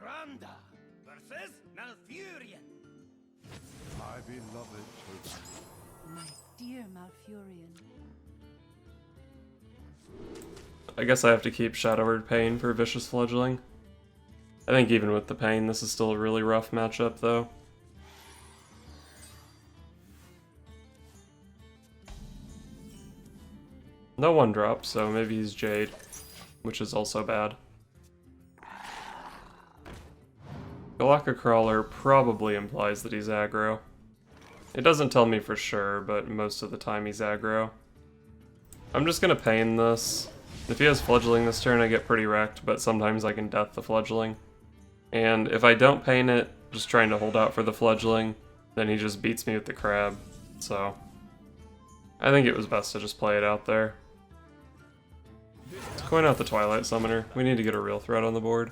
Miranda versus Malfurion. My beloved children. My dear Malfurion. I guess I have to keep Shadowward Pain for Vicious Fledgling. I think even with the pain, this is still a really rough matchup, though. No one drop, so maybe he's Jade, which is also bad. Galactic Crawler probably implies that he's aggro. It doesn't tell me for sure, but most of the time he's aggro. I'm just gonna pain this. If he has Fledgling this turn, I get pretty wrecked, but sometimes I can death the Fledgling. And if I don't pain it, just trying to hold out for the Fledgling, then he just beats me with the crab. So I think it was best to just play it out there. Let's coin out the Twilight Summoner. We need to get a real threat on the board.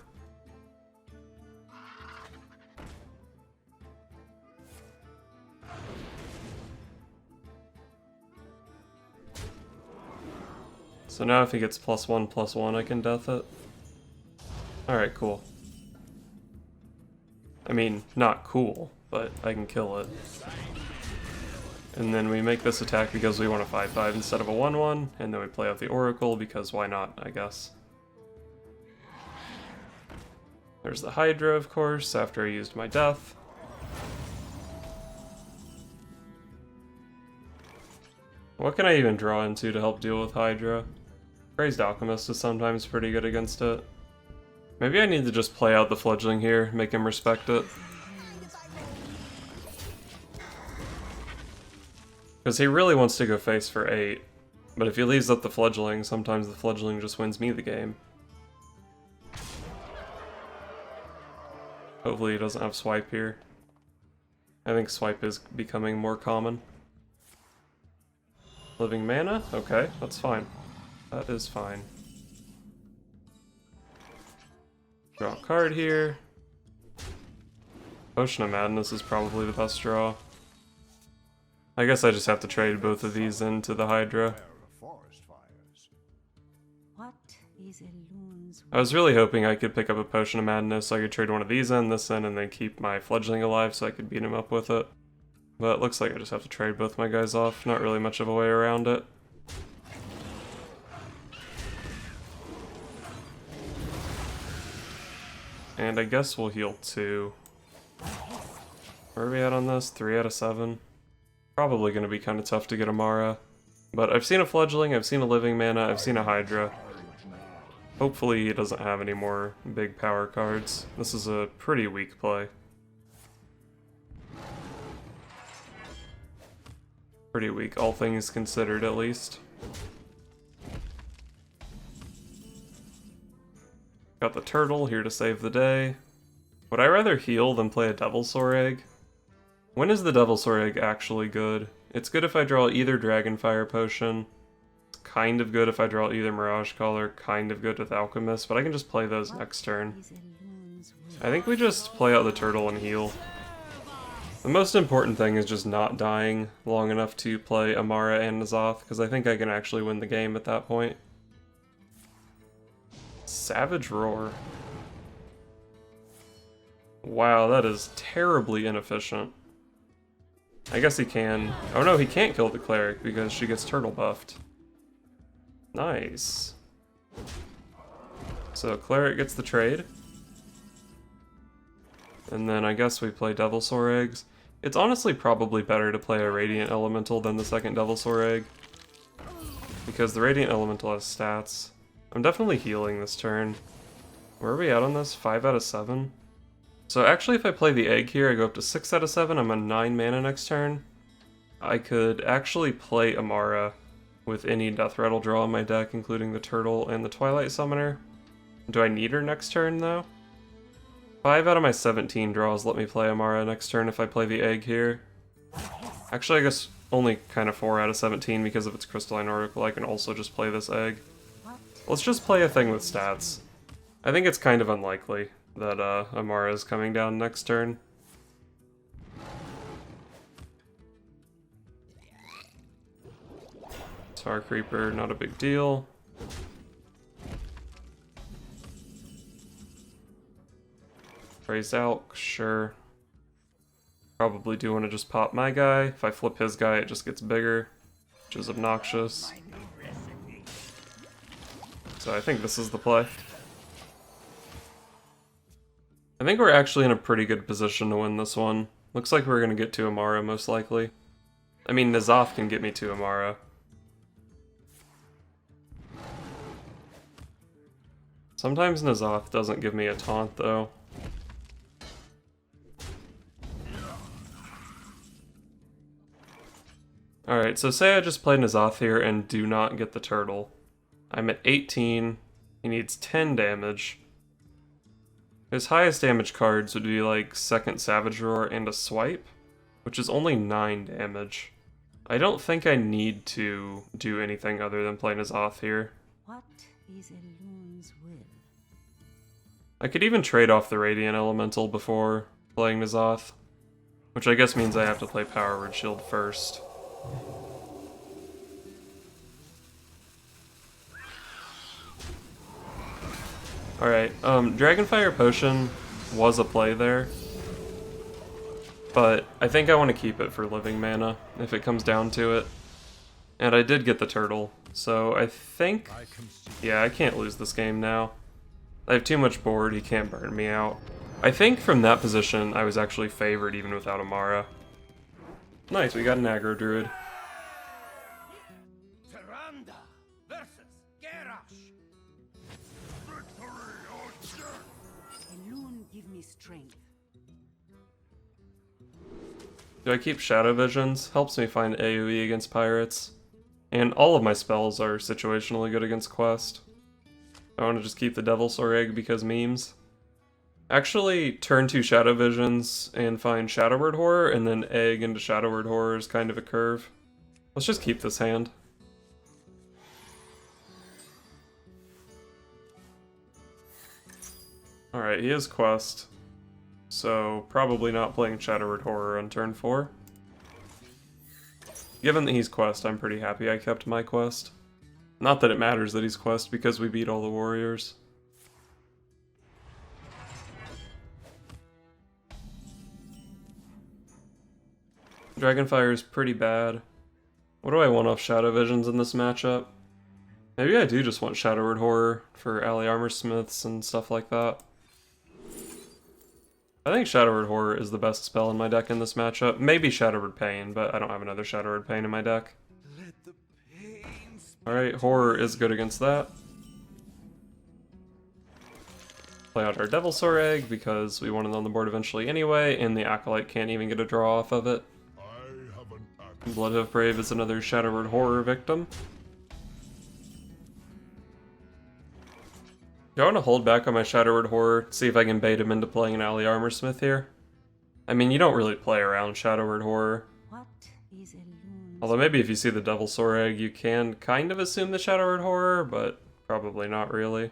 So now if he gets +1/+1, I can death it. Alright, cool. I mean, not cool, but I can kill it. And then we make this attack because we want a 5/5 instead of a 1/1, and then we play out the Oracle because why not, I guess. There's the Hydra, of course, after I used my death. What can I even draw into to help deal with Hydra? Crazed Alchemist is sometimes pretty good against it. Maybe I need to just play out the Fledgling here, make him respect it. Because he really wants to go face for 8, but if he leaves up the Fledgling, sometimes the Fledgling just wins me the game. Hopefully he doesn't have Swipe here. I think Swipe is becoming more common. Living Mana? Okay, that's fine. That is fine. Draw a card here. Potion of Madness is probably the best draw. I guess I just have to trade both of these into the Hydra. What is Elun's I was really hoping I could pick up a Potion of Madness so I could trade one of these in, this in, and then keep my Fledgling alive so I could beat him up with it. But it looks like I just have to trade both my guys off. Not really much of a way around it. And I guess we'll heal 2. Where are we at on this? 3 out of 7. Probably going to be kind of tough to get Amara. But I've seen a Fledgling, I've seen a Living Mana, I've seen a Hydra. Hopefully he doesn't have any more big power cards. This is a pretty weak play. Pretty weak, all things considered at least. Got the turtle here to save the day. Would I rather heal than play a Devilsaur Egg? When is the Devilsaur Egg actually good? It's good if I draw either Dragonfire Potion. It's kind of good if I draw either Mirage Caller, kind of good with Alchemist, but I can just play those next turn. I think we just play out the turtle and heal. The most important thing is just not dying long enough to play Amara and N'Zoth, because I think I can actually win the game at that point. Savage Roar. Wow, that is terribly inefficient. I guess he can... Oh no, he can't kill the Cleric because she gets turtle buffed. Nice. So Cleric gets the trade. And then I guess we play Devilsaur Eggs. It's honestly probably better to play a Radiant Elemental than the second Devilsaur Egg, because the Radiant Elemental has stats. I'm definitely healing this turn. Where are we at on this? 5 out of 7? So actually if I play the egg here, I go up to 6 out of 7. I'm on 9 mana next turn. I could actually play Amara with any Deathrattle draw in my deck, including the Turtle and the Twilight Summoner. Do I need her next turn though? 5 out of my 17 draws let me play Amara next turn if I play the egg here. Actually I guess only kind of 4 out of 17 because of its Crystalline Oracle. I can also just play this egg. Let's just play a thing with stats. I think it's kind of unlikely that Amara is coming down next turn. Tar Creeper, not a big deal. Crazed Alch, sure. Probably do want to just pop my guy. If I flip his guy, it just gets bigger, which is obnoxious. So I think this is the play. I think we're actually in a pretty good position to win this one. Looks like we're going to get to Amara, most likely. I mean, N'Zoth can get me to Amara. Sometimes N'Zoth doesn't give me a taunt, though. Alright, so say I just play N'Zoth here and do not get the turtle. I'm at 18, he needs 10 damage. His highest damage cards would be like Second Savage Roar and a Swipe, which is only 9 damage. I don't think I need to do anything other than play N'Zoth here. What is a loon's will? I could even trade off the Radiant Elemental before playing N'Zoth, which I guess means I have to play Power Word Shield first. Alright, Dragonfire Potion was a play there, but I think I want to keep it for living mana, if it comes down to it. And I did get the turtle, so I think... yeah, I can't lose this game now. I have too much board, he can't burn me out. I think from that position, I was actually favored even without Amara. Nice, we got an Aggro Druid. Do I keep Shadow Visions? Helps me find AoE against pirates. And all of my spells are situationally good against Quest. I want to just keep the Devilsaur Egg because memes. Actually, turn 2 Shadow Visions and find Shadow Word Horror, and then Egg into Shadow Word Horror is kind of a curve. Let's just keep this hand. Alright, he has Quest. So, probably not playing Shadow Word Horror on turn 4. Given that he's Quest, I'm pretty happy I kept my Quest. Not that it matters that he's Quest, because we beat all the warriors. Dragonfire is pretty bad. What do I want off Shadow Visions in this matchup? Maybe I do just want Shadow Word Horror for Ally Armor Smiths and stuff like that. I think Shadow Word Horror is the best spell in my deck in this matchup. Maybe Shadow Word Pain, but I don't have another Shadow Word Pain in my deck. Alright, Horror is good against that. Play out our Devilsaur Egg because we want it on the board eventually anyway, and the Acolyte can't even get a draw off of it. Bloodhoof Brave is another Shadow Word Horror victim. Do I want to hold back on my Shadow Word Horror, see if I can bait him into playing an Ally Armor Smith here? I mean, you don't really play around Shadow Word Horror. What is a loon's Although maybe if you see the Devilsaur Egg, you can kind of assume the Shadow Word Horror, but probably not really.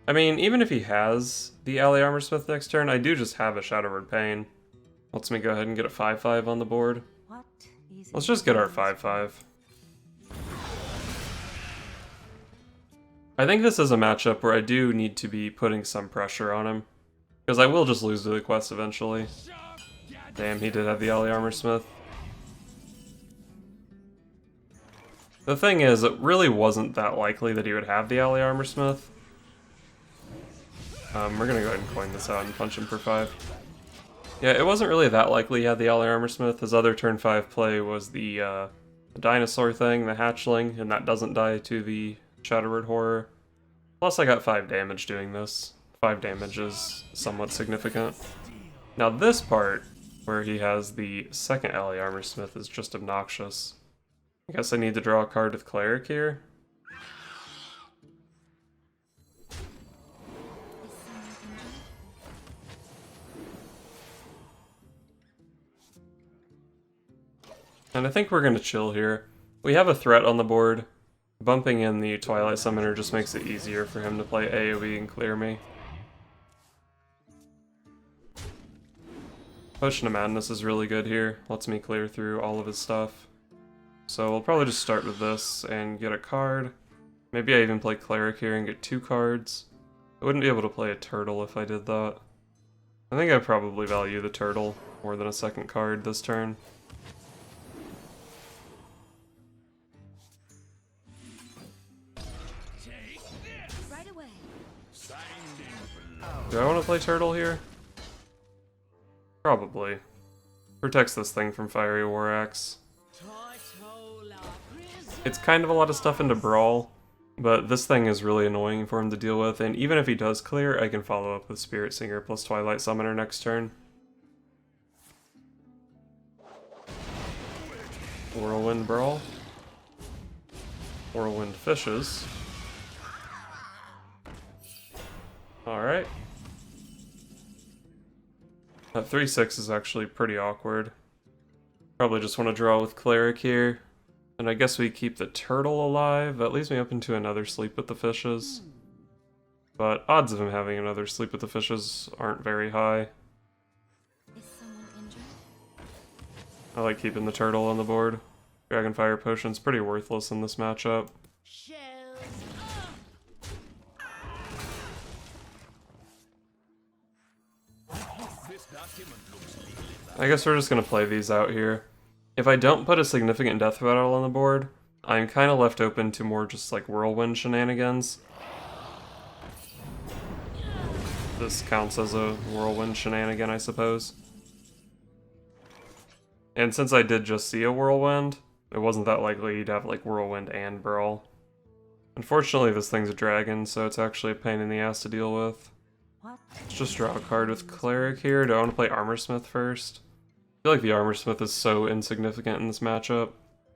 I mean, even if he has the Ally Armor Smith next turn, I do just have a Shadow Word Pain. Lets me go ahead and get a 5/5 on the board. What is Let's just get our 5/5. I think this is a matchup where I do need to be putting some pressure on him, because I will just lose to the quest eventually. Damn, he did have the Ally Armor Smith. The thing is, it really wasn't that likely that he would have the Ally Armor Smith. We're gonna go ahead and coin this out and punch him for 5. Yeah, it wasn't really that likely he had the Ally Armor Smith. His other turn 5 play was the dinosaur thing, the hatchling, and that doesn't die to the Shadow Word Horror. Plus I got 5 damage doing this. 5 damage is somewhat significant. Now this part, where he has the second Ally Armor Smith, is just obnoxious. I guess I need to draw a card with Cleric here. And I think we're going to chill here. We have a threat on the board. Bumping in the Twilight Summoner just makes it easier for him to play AoE and clear me. Potion of Madness is really good here. Lets me clear through all of his stuff. So we'll probably just start with this and get a card. Maybe I even play Cleric here and get 2 cards. I wouldn't be able to play a Turtle if I did that. I think I probably value the turtle more than a second card this turn. Right away. Do I want to play turtle here? Probably. Protects this thing from Fiery War Axe. It's kind of a lot of stuff into Brawl, but this thing is really annoying for him to deal with, and even if he does clear, I can follow up with Spiritsinger plus Twilight Summoner next turn. Whirlwind Brawl. Whirlwind Fishes. Alright. That 3/6 is actually pretty awkward. Probably just want to draw with Cleric here. And I guess we keep the turtle alive. That leaves me open to another Sleep with the Fishes. But odds of him having another Sleep with the Fishes aren't very high. Is someone injured? I like keeping the turtle on the board. Dragonfire Potion's pretty worthless in this matchup. I guess we're just gonna play these out here. If I don't put a significant Deathrattle on the board, I'm kind of left open to more just like whirlwind shenanigans. This counts as a whirlwind shenanigan, I suppose. And since I did just see a whirlwind, it wasn't that likely you'd have like whirlwind and brawl. Unfortunately, this thing's a dragon, so it's actually a pain in the ass to deal with. What? Let's just draw a card with Cleric here. Do I want to play Armorsmith first? I feel like the Armorsmith is so insignificant in this matchup.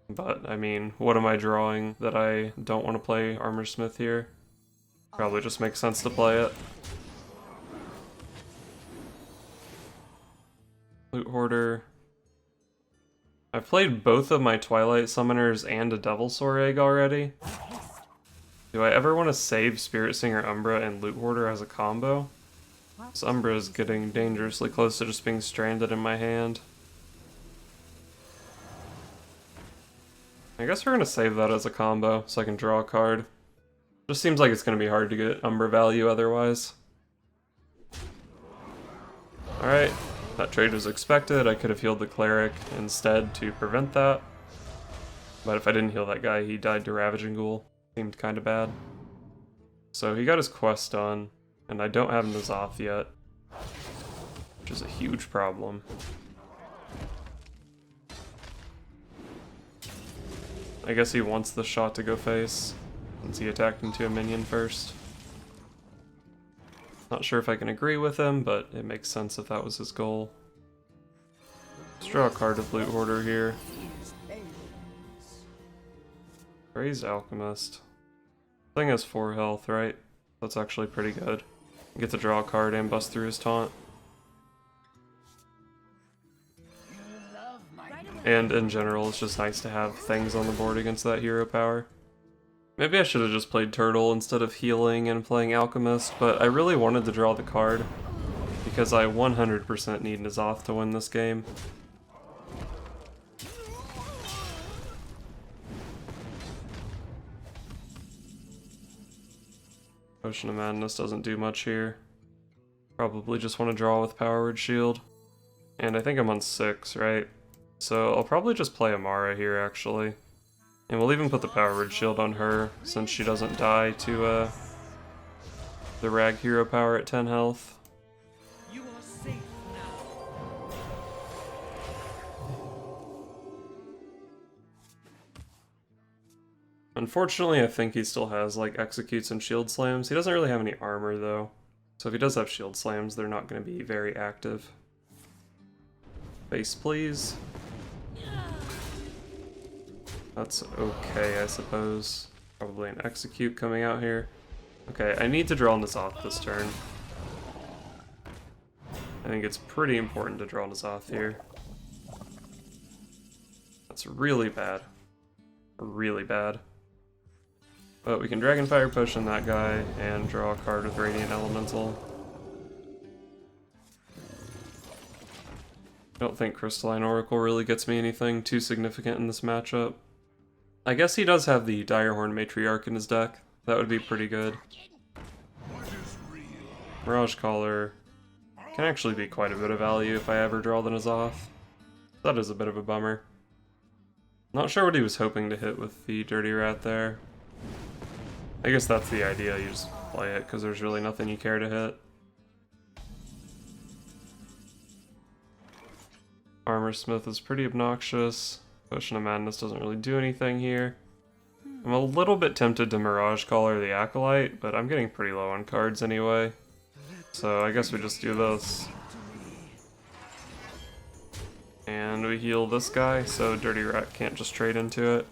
But, I mean, what am I drawing that I don't want to play Armorsmith here? Probably just makes sense to play it. Loot Hoarder. I've played both of my Twilight Summoners and a Devilsaur Egg already. Do I ever want to save Spiritsinger Umbra and Loot Hoarder as a combo? This Umbra is getting dangerously close to just being stranded in my hand. I guess we're going to save that as a combo so I can draw a card. Just seems like it's going to be hard to get Umbra value otherwise. Alright, that trade was expected. I could have healed the Cleric instead to prevent that. But if I didn't heal that guy, he died to Ravaging Ghoul. Seemed kind of bad. So he got his quest done, and I don't have N'Zoth yet, which is a huge problem. I guess he wants the shot to go face, since he attacked into a minion first. Not sure if I can agree with him, but it makes sense if that was his goal. Let's draw a card of Loot Hoarder here. Crazed Alchemist. Thing has 4 health, right? That's actually pretty good. Get to draw a card and bust through his taunt. And in general, it's just nice to have things on the board against that hero power. Maybe I should have just played Turtle instead of healing and playing Alchemist, but I really wanted to draw the card because I 100% need N'Zoth to win this game. Potion of Madness doesn't do much here. Probably just want to draw with Power Word Shield. And I think I'm on 6, right? So I'll probably just play Amara here, actually. And we'll even put the Power Word Shield on her, since she doesn't die to the Rag Hero power at 10 health. You are safe now. Unfortunately, I think he still has, like, Executes and Shield Slams. He doesn't really have any armor, though. So if he does have Shield Slams, they're not going to be very active. Face, please. That's okay, I suppose. Probably an Execute coming out here. Okay, I need to draw N'Zoth this turn. I think it's pretty important to draw N'Zoth here. That's really bad. Really bad. But we can Dragonfire Potion that guy and draw a card with Radiant Elemental. I don't think Crystalline Oracle really gets me anything too significant in this matchup. I guess he does have the Direhorn Matriarch in his deck. That would be pretty good. Mirage Caller. Can actually be quite a bit of value if I ever draw the N'Zoth. That is a bit of a bummer. Not sure what he was hoping to hit with the Dirty Rat there. I guess that's the idea, you just play it because there's really nothing you care to hit. Armorsmith is pretty obnoxious. Potion of Madness doesn't really do anything here. I'm a little bit tempted to Mirage Caller the Acolyte, but I'm getting pretty low on cards anyway. So I guess we just do this. And we heal this guy, so Dirty Rat can't just trade into it.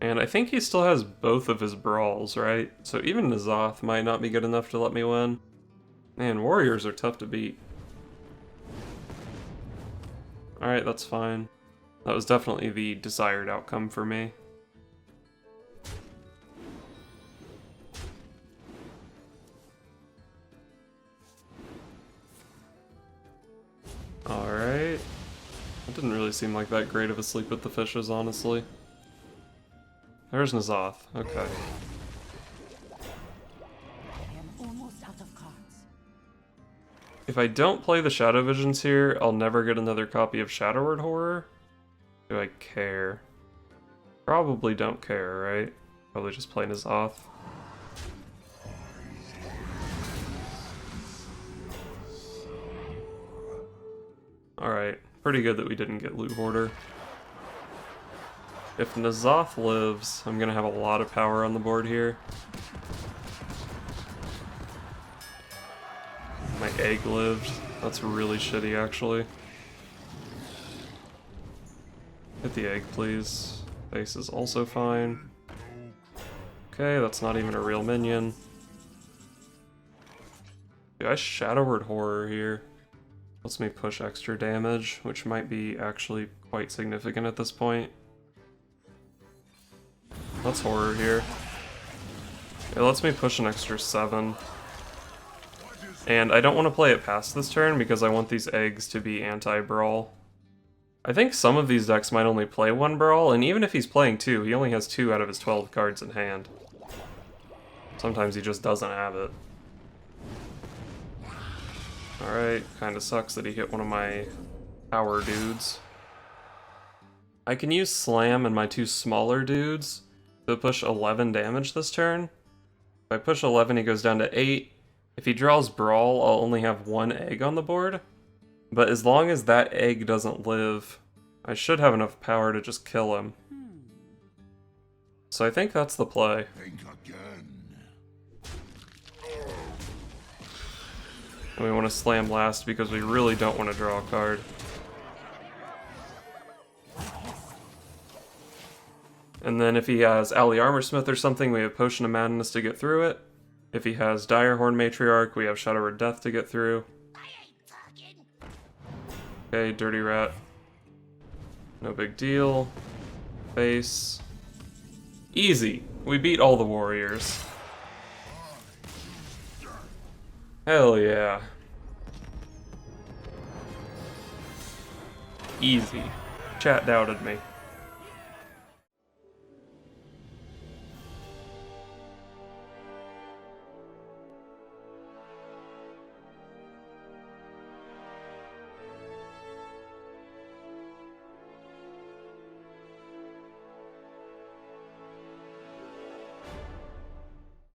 And I think he still has both of his brawls, right? So even N'Zoth might not be good enough to let me win. Man, warriors are tough to beat. Alright, that's fine. That was definitely the desired outcome for me. Alright. It didn't really seem like that great of a sleep with the fishes, honestly. There's N'Zoth. Okay. If I don't play the Shadow Visions here, I'll never get another copy of Shadow Word Horror. Do I care? Probably don't care, right? Probably just play N'Zoth. Alright, pretty good that we didn't get Loot Hoarder. If N'Zoth lives, I'm gonna have a lot of power on the board here. My egg lived. That's really shitty, actually. Hit the egg, please. Base is also fine. Okay, that's not even a real minion. Dude, I Shadow Word Horror here. Lets me push extra damage, which might be actually quite significant at this point. Let's Horror here. It lets me push an extra 7. And I don't want to play it past this turn because I want these eggs to be anti-brawl. I think some of these decks might only play 1 brawl, and even if he's playing 2, he only has 2 out of his 12 cards in hand. Sometimes he just doesn't have it. Alright, kinda sucks that he hit one of my power dudes. I can use Slam and my 2 smaller dudes to push 11 damage this turn. If I push 11, he goes down to 8. If he draws Brawl, I'll only have 1 egg on the board. But as long as that egg doesn't live, I should have enough power to just kill him. So I think that's the play. Think again. And we want to slam last because we really don't want to draw a card. And then if he has Alley Armorsmith or something, we have Potion of Madness to get through it. If he has Direhorn Matriarch, we have Shadow Word Death to get through. Okay, Dirty Rat. No big deal. Face. Easy. We beat all the warriors. Hell yeah. Easy. Chat doubted me.